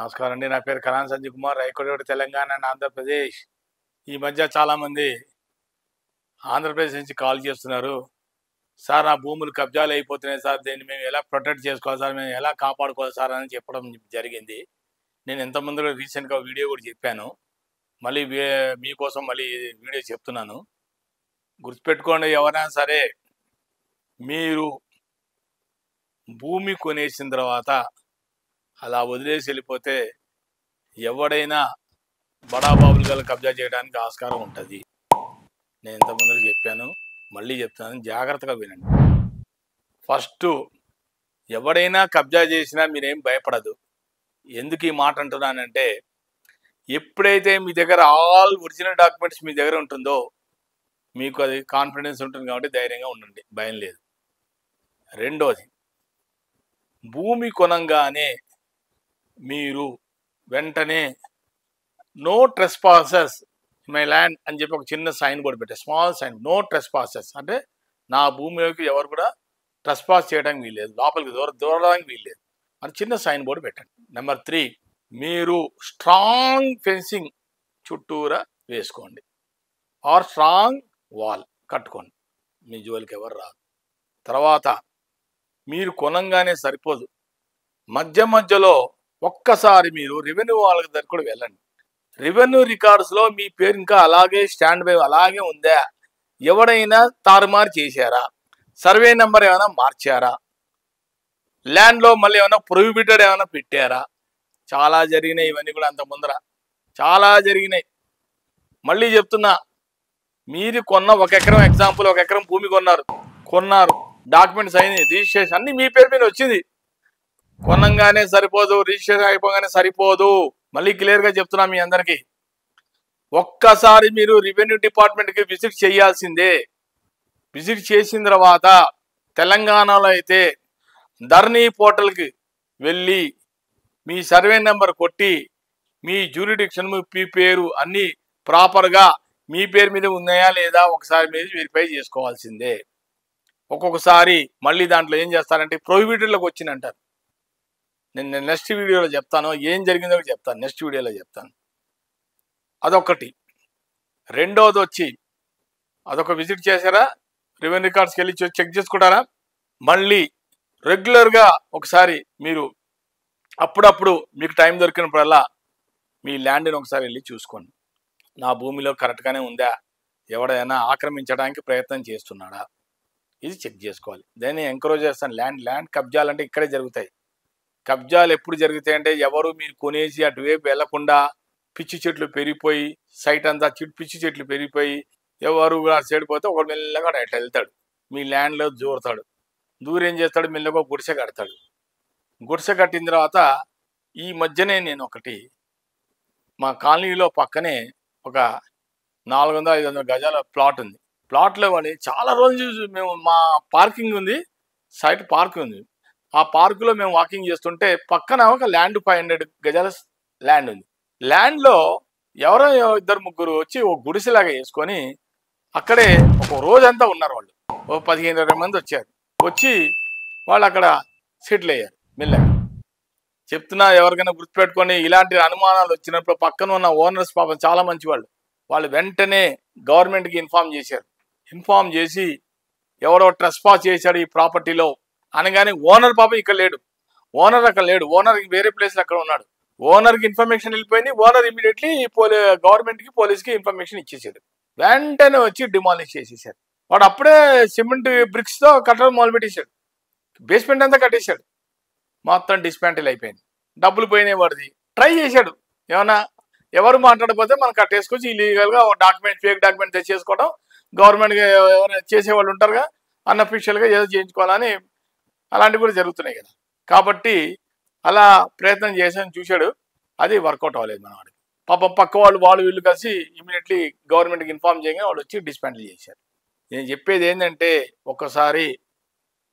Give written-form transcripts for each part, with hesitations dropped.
నమస్కారం అండి. నా పేరు కలాన్ సంజయ్ కుమార్, రైకోడేడు, తెలంగాణ అండ్ ఆంధ్రప్రదేశ్. ఈ మధ్య చాలామంది ఆంధ్రప్రదేశ్ నుంచి కాల్ చేస్తున్నారు. సార్, నా భూములు కబ్జాలు అయిపోతున్నాయి సార్, దీన్ని మేము ఎలా ప్రొటెక్ట్ చేసుకోవాలి సార్, మేము ఎలా కాపాడుకోవాలి సార్ అని చెప్పడం జరిగింది. నేను ఎంతమందిలో రీసెంట్గా వీడియో కూడా చెప్పాను. మళ్ళీ మీకోసం మళ్ళీ వీడియో చెప్తున్నాను. గుర్తుపెట్టుకోండి, ఎవరైనా సరే మీరు భూమి కొనేసిన తర్వాత అలా వదిలేసి వెళ్ళిపోతే ఎవడైనా బడాబాబులు గల కబ్జా చేయడానికి ఆస్కారం ఉంటుంది. నేను ఎంతమందికి చెప్పాను, మళ్ళీ చెప్తాను, జాగ్రత్తగా వినండి. ఫస్ట్, ఎవడైనా కబ్జా చేసినా మీరేం భయపడదు. ఎందుకు ఈ మాట అంటున్నానంటే, ఎప్పుడైతే మీ దగ్గర ఆల్ ఒరిజినల్ డాక్యుమెంట్స్ మీ దగ్గర ఉంటుందో మీకు అది కాన్ఫిడెన్స్ ఉంటుంది కాబట్టి ధైర్యంగా ఉండండి, భయం లేదు. రెండోది, భూమి కొనంగానే మీరు వెంటనే నో ట్రెస్పాసెస్ మై ల్యాండ్ అని చెప్పి ఒక చిన్న సైన్ బోర్డు పెట్టారు, స్మాల్ సైన్, నో ట్రెస్పాసెస్ అంటే నా భూమిలోకి ఎవరు కూడా ట్రెస్పాస్ చేయడానికి వీల్లేదు, లోపలికి దూరడానికి వీల్లేదు అని చిన్న సైన్ బోర్డు పెట్టండి. నెంబర్ 3, మీరు స్ట్రాంగ్ ఫెన్సింగ్ చుట్టూరా వేసుకోండి, ఆర్ స్ట్రాంగ్ వాల్ కట్టుకోండి, మీ జోలికి ఎవరు రాదు. తర్వాత, మీరు కొనంగానే సరిపోదు, మధ్య మధ్యలో ఒక్కసారి మీరు రెవెన్యూ వాళ్ళ దగ్గర కూడా వెళ్ళండి. రెవెన్యూ రికార్డ్స్లో మీ పేరు ఇంకా అలాగే స్టాండ్ బై అలాగే ఉందా, ఎవడైనా తారుమారు చేశారా, సర్వే నెంబర్ ఏమైనా మార్చారా, ల్యాండ్లో మళ్ళీ ఏమైనా ప్రొహిబిటెడ్ ఏమైనా పెట్టారా. చాలా జరిగినాయి ఇవన్నీ కూడా, అంత ముందర చాలా జరిగినాయి. మళ్ళీ చెప్తున్నా, మీరు కొన్న 1 ఎకరం, ఎగ్జాంపుల్ 1 ఎకరం భూమి కొన్నారు, డాక్యుమెంట్స్ అయినాయి, రిజిస్ట్రేషన్ అన్ని మీ పేరు మీద వచ్చింది. కొనంగానే సరిపోదు, రిజిస్ట్రేషన్ అయిపోగానే సరిపోదు. మళ్ళీ క్లియర్గా చెప్తున్నా మీ అందరికీ, ఒక్కసారి మీరు రెవెన్యూ డిపార్ట్మెంట్కి విజిట్ చేయాల్సిందే. విజిట్ చేసిన తర్వాత తెలంగాణలో అయితే ధరణి పోర్టల్కి వెళ్ళి మీ సర్వే నెంబర్ కొట్టి మీ జ్యూరిడిక్షన్, మీ పేరు అన్నీ ప్రాపర్గా మీ పేరు మీద ఉన్నాయా లేదా ఒకసారి మీరు వెరిఫై చేసుకోవాల్సిందే. ఒక్కొక్కసారి మళ్ళీ దాంట్లో ఏం చేస్తారంటే ప్రొహిబిటెడ్లోకి వచ్చిందంటారు. నేను నెక్స్ట్ వీడియోలో చెప్తాను, ఏం జరిగిందో చెప్తాను, నెక్స్ట్ వీడియోలో చెప్తాను. అదొకటి. రెండోది వచ్చి, అదొక విజిట్ చేశారా, రెవెన్యూ రికార్డ్స్కి వెళ్ళి చెక్ చేసుకుంటారా. మళ్ళీ రెగ్యులర్గా ఒకసారి మీరు అప్పుడప్పుడు మీకు టైం దొరికినప్పుడల్లా మీ ల్యాండ్ని ఒకసారి వెళ్ళి చూసుకోండి. నా భూమిలో కరెక్ట్గానే ఉందా, ఎవడైనా ఆక్రమించడానికి ప్రయత్నం చేస్తున్నాడా, ఇది చెక్ చేసుకోవాలి. దాన్ని ఎంకరేజ్ చేస్తాను. ల్యాండ్ కబ్జాలు అంటే ఇక్కడే జరుగుతాయి. కబ్జాలు ఎప్పుడు జరుగుతాయి అంటే, ఎవరు మీరు కొనేసి అటువైపు వెళ్లకుండా పిచ్చి చెట్లు పెరిగిపోయి సైట్ అంతా పిచ్చి చెట్లు పెరిగిపోయి ఎవరు చెడిపోతే ఒకడు మెల్లగా అట్లా వెళ్తాడు, మీ ల్యాండ్లో దూరతాడు. ఏం చేస్తాడు, మెల్లగా గుడిసె కడతాడు. గుడిసె కట్టిన తర్వాత ఈ మధ్యనే నేను ఒకటి మా కాలనీలో పక్కనే ఒక 400-500 గజాల ప్లాట్ ఉంది. ప్లాట్లో వాడి చాలా రోజులు మేము మా పార్కింగ్ ఉంది, సైట్ పార్క్ ఉంది. ఆ పార్కులో మేము వాకింగ్ చేస్తుంటే పక్కన ఒక ల్యాండ్ 500 గజాల ల్యాండ్ ఉంది. ల్యాండ్లో ఎవరో 2-3 వచ్చి ఒక గుడిసెలాగా వేసుకొని అక్కడే ఒక రోజంతా ఉన్నారు. వాళ్ళు ఓ 15-20 మంది వచ్చారు. వచ్చి వాళ్ళు అక్కడ సెటిల్ అయ్యారు. మెల్లగా చెప్తున్నా, ఎవరికైనా గుర్తుపెట్టుకొని ఇలాంటి అనుమానాలు వచ్చినప్పుడు పక్కన ఉన్న ఓనర్స్ పాపం చాలా మంచి వాళ్ళు వెంటనే గవర్నమెంట్కి ఇన్ఫార్మ్ చేశారు. ఇన్ఫార్మ్ చేసి ఎవరో ట్రెస్పాస్ చేశాడు ఈ ప్రాపర్టీలో అనగానే, ఓనర్ పాపం ఇక్కడ లేడు, ఓనర్ అక్కడ లేడు, ఓనర్ వేరే ప్లేస్లో అక్కడ ఉన్నాడు. ఓనర్కి ఇన్ఫర్మేషన్ వెళ్ళిపోయింది. ఓనర్ ఇమీడియట్లీ గవర్నమెంట్కి, పోలీస్కి ఇన్ఫర్మేషన్ ఇచ్చేసాడు. వెంటనే వచ్చి డిమాలిష్ చేసేసాడు. వాడు అప్పుడే సిమెంట్ బ్రిక్స్తో కట్టడం మొదలుపెట్టేశాడు, బేస్మెంట్ అంతా కట్టేశాడు. మొత్తం డిస్మాంటిల్ అయిపోయింది, డబ్బులు పోయినాయి. వాడిది ట్రై చేశాడు, ఏమన్నా ఎవరు మాట్లాడకపోతే మనం కట్టేసుకొచ్చి ఇల్లీగల్గా డాక్యుమెంట్, ఫేక్ డాక్యుమెంట్ తెచ్చేసుకోవడం, గవర్నమెంట్గా ఎవరైనా చేసేవాళ్ళు ఉంటారుగా, అన్అఫీషియల్గా ఏదో చేయించుకోవాలని అలాంటివి కూడా జరుగుతున్నాయి కదా. కాబట్టి అలా ప్రయత్నం చేసాను, చూశాడు, అది వర్కౌట్ అవ్వలేదు. మన వాడికి పాపం పక్క వాళ్ళు వీళ్ళు కలిసి ఇమీడియట్లీ గవర్నమెంట్కి ఇన్ఫార్మ్ చేయగా వాళ్ళు వచ్చి డిస్మాంటిల్ చేశారు. నేను చెప్పేది ఏంటంటే, ఒక్కసారి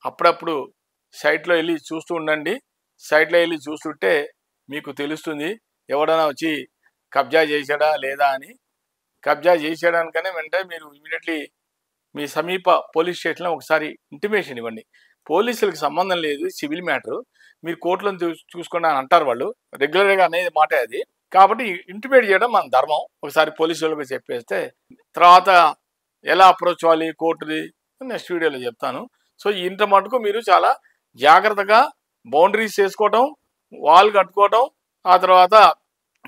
అప్పుడప్పుడు సైట్లో వెళ్ళి చూస్తూ ఉండండి. సైట్లో వెళ్ళి చూస్తుంటే మీకు తెలుస్తుంది ఎవడైనా వచ్చి కబ్జా చేశాడా లేదా అని. కబ్జా చేసేయడానికనే వెంటనే మీరు ఇమీడియట్లీ మీ సమీప పోలీస్ స్టేషన్లో ఒకసారి ఇంటిమేషన్ ఇవ్వండి. పోలీసులకు సంబంధం లేదు, సివిల్ మ్యాటరు. మీరు కోర్టులను చూసుకోండి అని అంటారు వాళ్ళు, రెగ్యులర్గా అనేది మాట అది. కాబట్టి ఇంటిమేట్ చేయడం మన ధర్మం. ఒకసారి పోలీసు వాళ్ళకి చెప్పేస్తే తర్వాత ఎలా అప్రోచ్ అవ్వాలి కోర్టుది నెక్స్ట్ వీడియోలో చెప్తాను. సో ఇంత మటుకు మీరు చాలా జాగ్రత్తగా బౌండరీస్ చేసుకోవటం, వాల్ కట్టుకోవటం, ఆ తర్వాత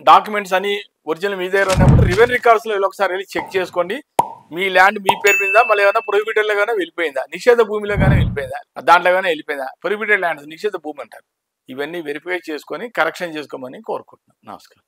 డాక్యుమెంట్స్ అని ఒరిజినల్ మీ దగ్గర ఉన్నప్పుడు రెవెన్యూ రికార్డ్స్లో ఒకసారి వెళ్ళి చెక్ చేసుకోండి. మీ ల్యాండ్ మీ పేరు మీద మళ్ళీ ఏమైనా ప్రొహిబిటెడ్లో కానీ వెళ్ళిపోయిందా, నిషేధ భూమిలో కానీ వెళ్ళిపోయిందా, దాంట్లో కానీ వెళ్ళిపోయిందా, ప్రొహిబిటెడ్ ల్యాండ్స్ నిషేధ భూమి అంటారు. ఇవన్నీ వెరిఫై చేసుకొని కరెక్షన్ చేసుకోమని కోరుకుంటున్నాను. నమస్కారం.